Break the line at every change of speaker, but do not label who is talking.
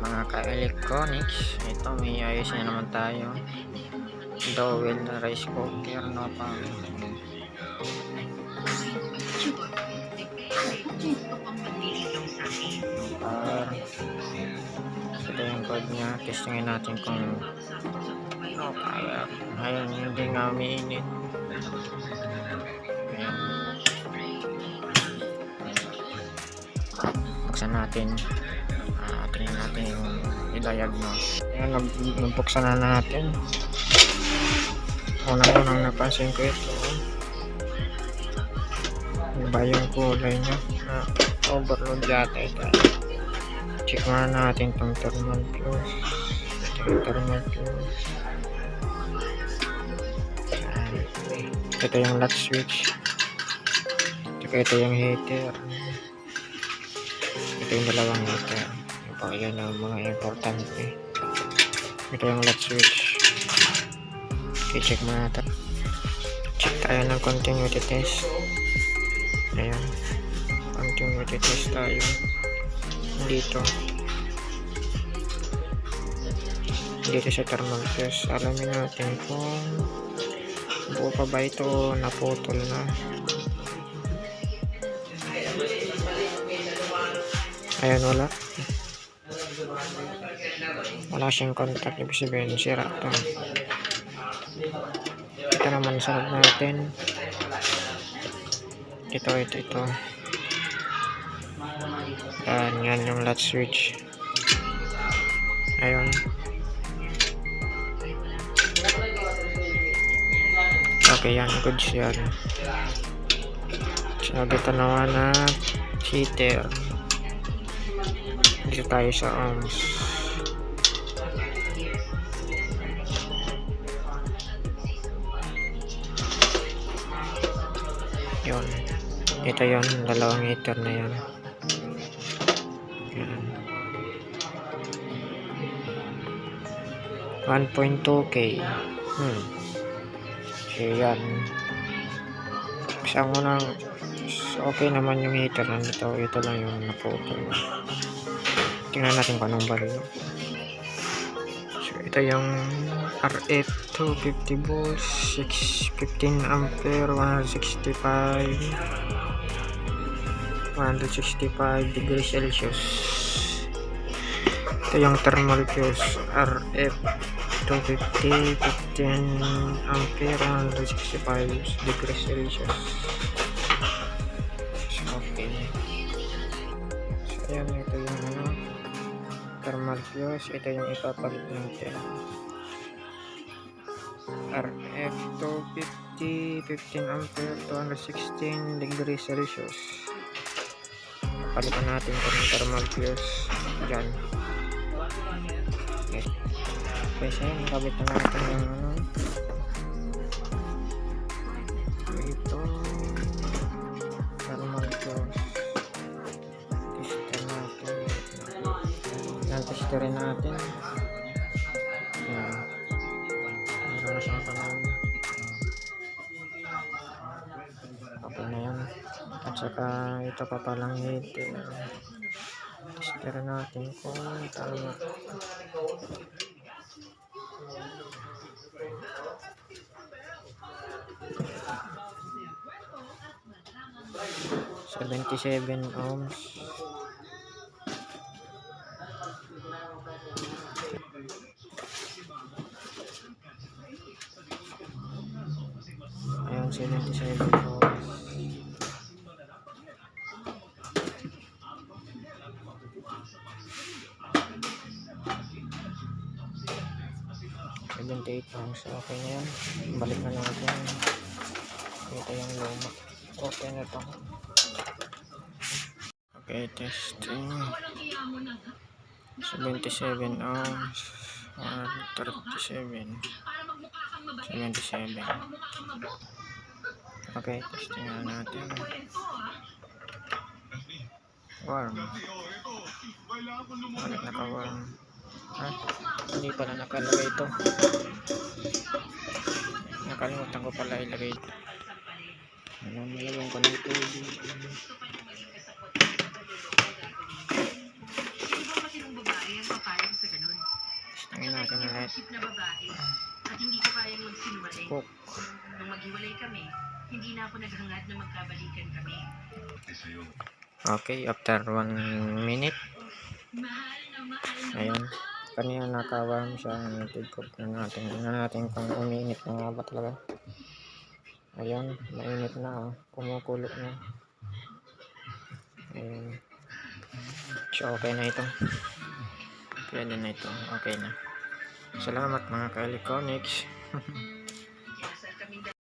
mga ka-electronics. Ito, may ayos na naman tayo. Dowel na rice cooker, no pa. Ito yung code niya. Testingin natin kung no power. Ayun, hindi nga umiinit. Ayan. Buksan natin. Tingnan natin yung i-diagnose. Ayan, nabuksan na natin. Unang napansin ko ito. Iba yung kulay niya. Overload yata ito. Check muna natin itong thermal fuse. Ito yung thermal fuse. Ito yung latch switch. Ito yung heater. Ito yung dalawang heater. Yan ang mga importante. Ito yung latch switch. Okay, check muna natin. Check tayo ng continuity test. Ayan, continuity test tayo dito sa thermal fuse. Alamin natin kung buo pa ba ito o naputol na. Ayan, wala siyang contact. Ibig sabihin sira ito. Ito naman sa loob natin. Ito. Yan yung latch switch. Ayun. Okay, yan. Good siya. So, dito naman na heater. Dito tayo sa ohms. Yun. Ito yun. Dalawang heater na yan. 1.2K. So yan. Isang unang okay naman yung heater nito. Ito lang yung naputol. Tingnan natin kung anong baril. So ito yung RF 250 volts, 15 ampere, 165 degrees Celsius. Ito yung thermal fuse RF 250, 15 ampere, 165 degrees Celsius. Okay. So ayan, ito yung thermal fuse. Ito yung ipapalit natin. RF 250, 15 ampere, 216 degrees Celsius. Palitan natin ito ng thermal fuse dyan. Okay. Kasi nakabit na natin yung ito thermal fuse. Tester natin. Yan, testerin natin. Yan. Meron na siyang tanong. Okay na yan. At saka ito pa palang heater. Tester natin kung tama. 77 ohms. Ayan, 77 ohms. Okay na yan. Balik na natin. Ito yung luma. Okay na ito. Okay, testing. 77 ohms. 137. 77. Okay, testing na natin. Warm. Bakit naka-warm? Hindi pala nakalagay ito. Nakalimutan ko pala ilagay ito. Nalagyan ko ng tubig.
Hindi na ako naghangad na magkabalikan kami.
Okay, after 1 minute.
Mahal na mahal na
Ayun. Kanina nakawarm siya. Tig-cook na natin. Tingnan natin kung umiinit na nga ba talaga. Ayun, mainit na. Oh. Kumukulo na. Ayun. So, okay na ito. Pwede na ito. Okay na. Salamat mga ka-electronics.